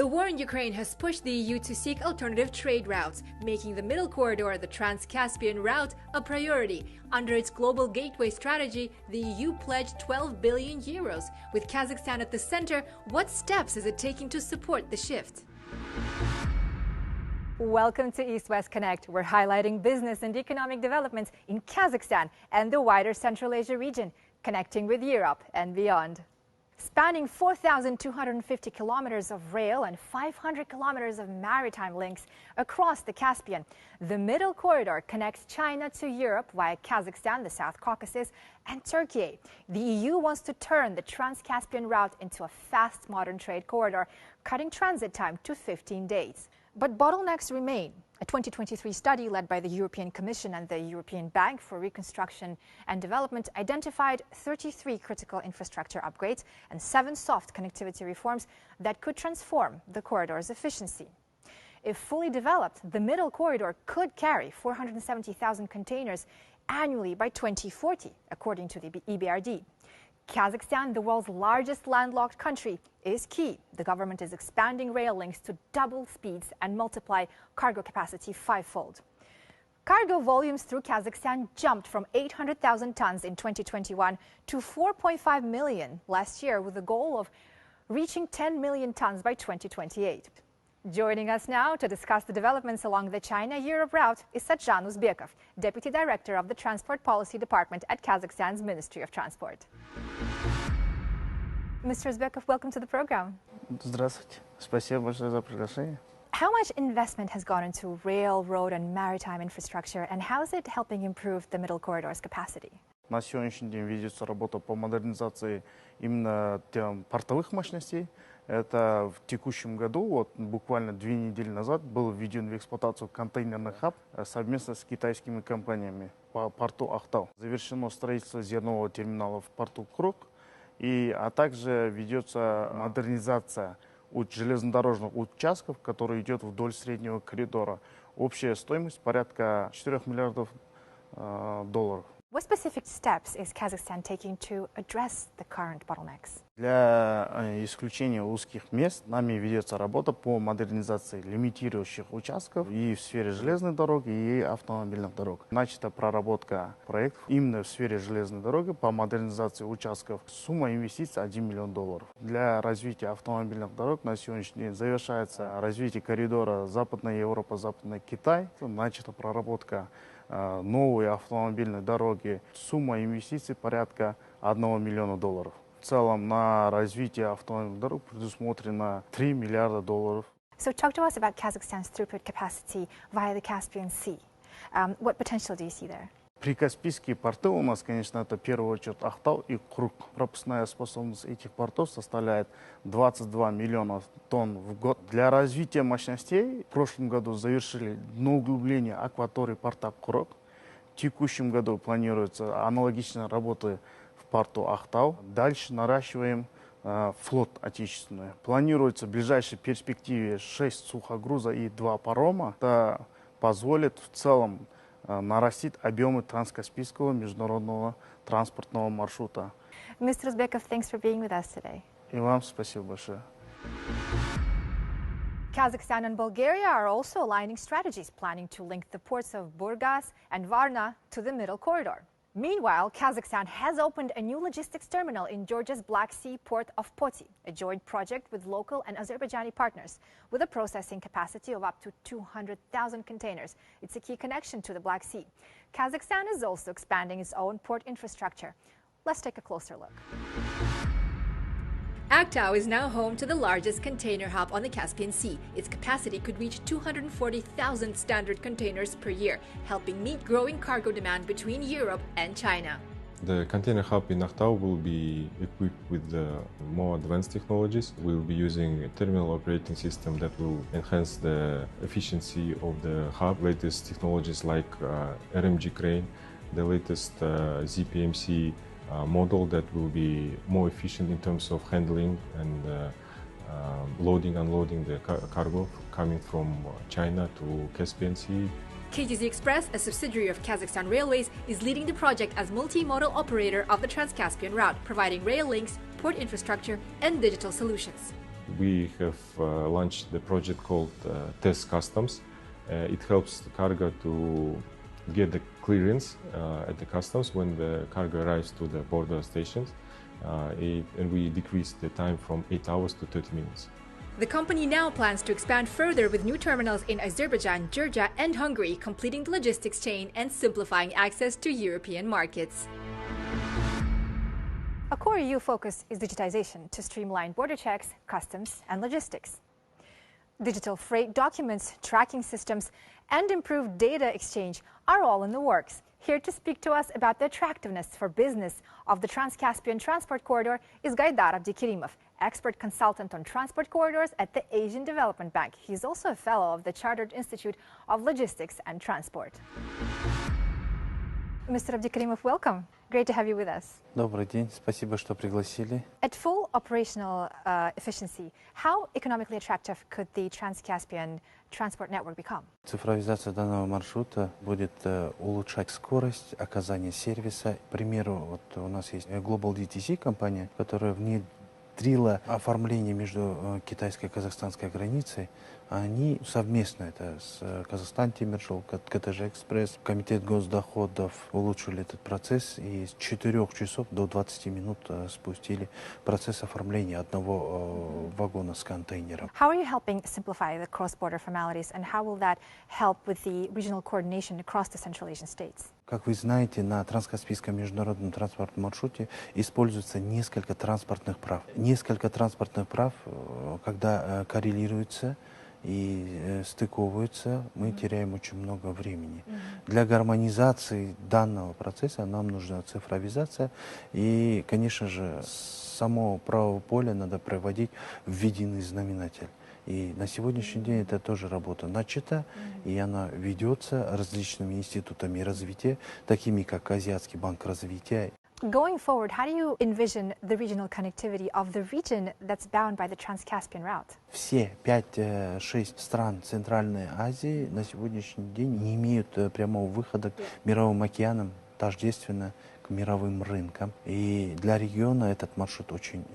The war in Ukraine has pushed the EU to seek alternative trade routes, making the middle corridor, the Trans-Caspian route, a priority. Under its global gateway strategy, the EU pledged 12 billion euros. With Kazakhstan at the center, what steps is it taking to support the shift? Welcome to East-West Connect. We're highlighting business and economic developments in Kazakhstan and the wider Central Asia region, connecting with Europe and beyond. Spanning 4,250 kilometers of rail and 500 kilometers of maritime links across the Caspian, the Middle Corridor connects China to Europe via Kazakhstan, the South Caucasus, and Turkey. The EU wants to turn the Trans-Caspian route into a fast modern trade corridor, cutting transit time to 15 days. But bottlenecks remain. A 2023 study led by the European Commission and the European Bank for Reconstruction and Development identified 33 critical infrastructure upgrades and 7 soft connectivity reforms that could transform the corridor's efficiency. If fully developed, the Middle Corridor could carry 470,000 containers annually by 2040, according to the EBRD. Kazakhstan, the world's largest landlocked country, is key. The government is expanding rail links to double speeds and multiply cargo capacity 5-fold. Cargo volumes through Kazakhstan jumped from 800,000 tons in 2021 to 4.5 million last year, with the goal of reaching 10 million tons by 2028. Joining us now to discuss the developments along the China-Europe route is Satjan Uzbekov, Deputy Director of the Transport Policy Department at Kazakhstan's Ministry of Transport. Mr. Uzbekov, welcome to the program. Здравствуйте. Спасибо большое за приглашение. How much investment has gone into rail, road and maritime infrastructure, and how is it helping improve the Middle Corridor's capacity? На сегодняшний день ведется работа по модернизации именно портовых мощностей. Это в текущем году, вот буквально 2 недели назад, был введен в эксплуатацию контейнерный хаб совместно с китайскими компаниями по порту Актау. Завершено строительство зернового терминала в порту Круг, а также ведется модернизация железнодорожных участков, который идет вдоль среднего коридора. Общая стоимость порядка 4 миллиардов долларов. What specific steps is Kazakhstan taking to address the current bottlenecks? Для исключения узких мест нами ведется работа по модернизации лимитирующих участков и в сфере железной дороги, и автомобильных дорог. Начата проработка проектов именно в сфере железной дороги по модернизации участков. Сумма инвестиций 1 миллион долларов. Для развития автомобильных дорог на сегодняшний день завершается развитие коридора Западная Европа, Западный Китай. Начата проработка новые автомобильные дороги. Сумма инвестиций порядка 1 миллиона долларов. В целом на развитие автомобильных дорог предусмотрено 3 миллиарда долларов. So talk to us about Kazakhstan's throughput capacity via the Caspian Sea. What potential do you see there? Прикаспийские порты у нас, конечно, это в первую очередь Актау и Круг. Пропускная способность этих портов составляет 22 миллиона тонн в год. Для развития мощностей в прошлом году завершили дноуглубление акватории порта Круг. В текущем году планируется аналогичные работы в порту Актау. Дальше наращиваем флот отечественный. Планируется в ближайшей перспективе 6 сухогруза и 2 парома. Это позволит в целом нарастить объемы Транскаспийского международного транспортного маршрута. Mr. Uzbekov, thanks for being with us today. И вам спасибо большое. Kazakhstan and Bulgaria are also aligning strategies, planning to link the ports of Burgas and Varna to the Middle Corridor. Meanwhile, Kazakhstan has opened a new logistics terminal in Georgia's Black Sea port of Poti, a joint project with local and Azerbaijani partners, with a processing capacity of up to 200,000 containers. It's a key connection to the Black Sea. Kazakhstan is also expanding its own port infrastructure. Let's take a closer look. Aktau is now home to the largest container hub on the Caspian Sea. Its capacity could reach 240,000 standard containers per year, helping meet growing cargo demand between Europe and China. The container hub in Актау will be equipped with more advanced technologies. We'll be using a terminal operating system that will enhance the efficiency of the hub. Latest technologies like RMG crane, the latest ZPMC model that will be more efficient in terms of handling and loading, unloading the cargo coming from China to Caspian Sea. KTZ Express, a subsidiary of Kazakhstan Railways, is leading the project as multimodal operator of the Trans-Caspian route, providing rail links, port infrastructure and digital solutions. we have launched the project called Tez Customs. It helps the cargo to get the clearance at the customs when the cargo arrives to the border stations, and we decrease the time from 8 hours to 30 minutes. The company now plans to expand further with new terminals in Azerbaijan, Georgia, and Hungary, completing the logistics chain and simplifying access to European markets. A core EU focus is digitization to streamline border checks, customs, and logistics. Digital freight documents, tracking systems, and improved data exchange are all in the works. Here to speak to us about the attractiveness for business of the Trans-Caspian Transport Corridor is Gaidar Abdikerimov, expert consultant on transport corridors at the Asian Development Bank. He's also a fellow of the Chartered Institute of Logistics and Transport. Mr. Abdikerimov, welcome. Great to have you with us. Добрый день, спасибо, что пригласили. At full operational efficiency, how economically attractive could the Trans-Caspian transport network become? Цифровизация данного маршрута будет улучшать скорость оказания сервиса. К примеру, вот у нас есть Global DTC компания, которая внедрила оформление между китайской и казахстанской границей. Они совместно, это с Казахстан Тимиршол, KTZ Express, Комитет госдоходов, улучшили этот процесс и с 4 часов до 20 минут спустили процесс оформления одного вагона с контейнером. How are you helping simplify the cross-border formalities, and how will that help with the regional coordination across the Central Asian states? Как вы знаете, на Транскаспийском международном транспортном маршруте используется несколько транспортных прав. Несколько транспортных прав, когда коррелируются и стыковываются, мы теряем очень много времени. Для гармонизации данного процесса нам нужна цифровизация. И, конечно же, само правовое поле надо проводить в единый знаменатель. И на сегодняшний день это тоже работа начата, и она ведется различными институтами развития, такими как Азиатский банк развития. Going forward, how do you envision the regional connectivity of the region that's bound by the Trans-Caspian route? Все 5-6 стран Центральной Азии на сегодняшний день не имеют прямого выхода к мировым океанам, тождественно к мировым рынкам. И для региона этот маршрут очень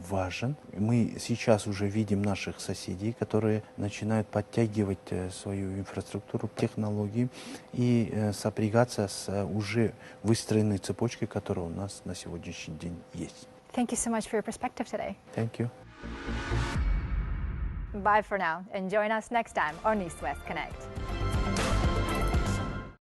важен. Мы сейчас уже видим наших соседей, которые начинают подтягивать свою инфраструктуру, технологии и сопрягаться с уже выстроенной цепочкой, которая у нас на сегодняшний день есть. Thank you so much for your perspective today. Thank you. Bye for now, and join us next time on East West Connect.